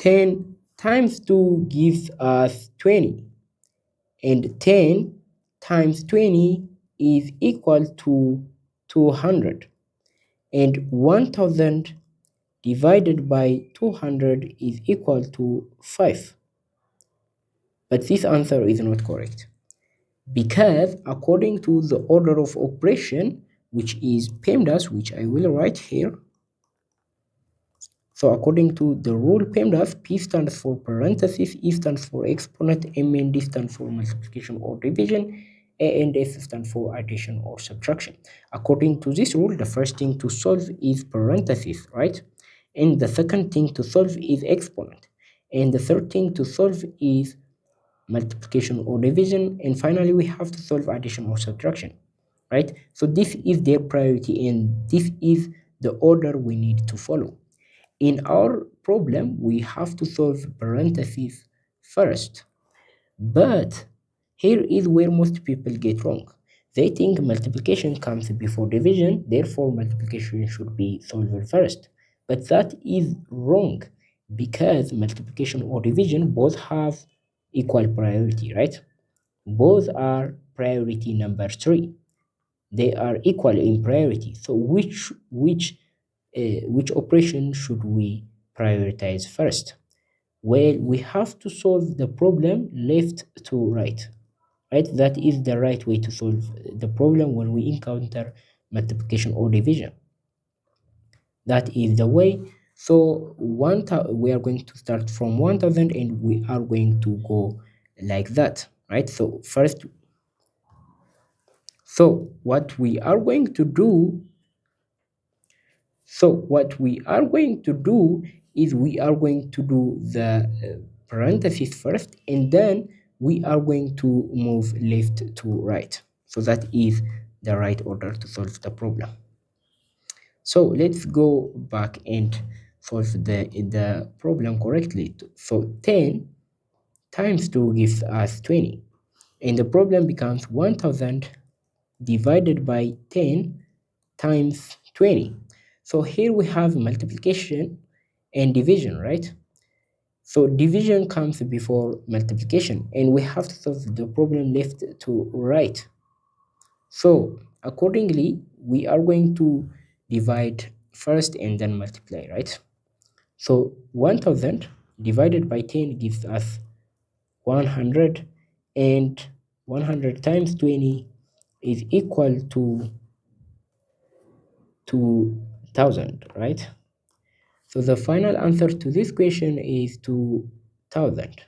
10 times 2 gives us 20, and 10 times 20 is equal to 200, and 1000 divided by 200 is equal to 5. But this answer is not correct, because according to the order of operation, which is PEMDAS, which I will write here. So according to the rule PEMDAS, P stands for parenthesis, E stands for exponent, M and D stands for multiplication or division, A and S stands for addition or subtraction. According to this rule, the first thing to solve is parenthesis, right? And the second thing to solve is exponent. And the third thing to solve is multiplication or division, and finally we have to solve addition or subtraction, right? So this is their priority, and this is the order we need to follow. In our problem, we have to solve parentheses first, but here is where most people get wrong. They think multiplication comes before division, therefore multiplication should be solved first. But that is wrong, because multiplication or division both have equal priority, right? Both are priority number 3. They are equal in priority. So which operation should we prioritize first? Well, we have to solve the problem left to right, right? That is the right way to solve the problem when we encounter multiplication or division. That is the way. So we are going to start from 1000 and we are going to go like that, right? So what we are going to do is we are going to do the parenthesis first, and then we are going to move left to right. So that is the right order to solve the problem. So let's go back and solve the problem correctly. So 10 times 2 gives us 20, and the problem becomes 1000 divided by 10 times 20. So here we have multiplication and division, right? So division comes before multiplication, and we have to solve the problem left to right. So accordingly, we are going to divide first and then multiply, right? So 1000 divided by 10 gives us 100, and 100 times 20 is equal to 2000, right? So the final answer to this question is 2000.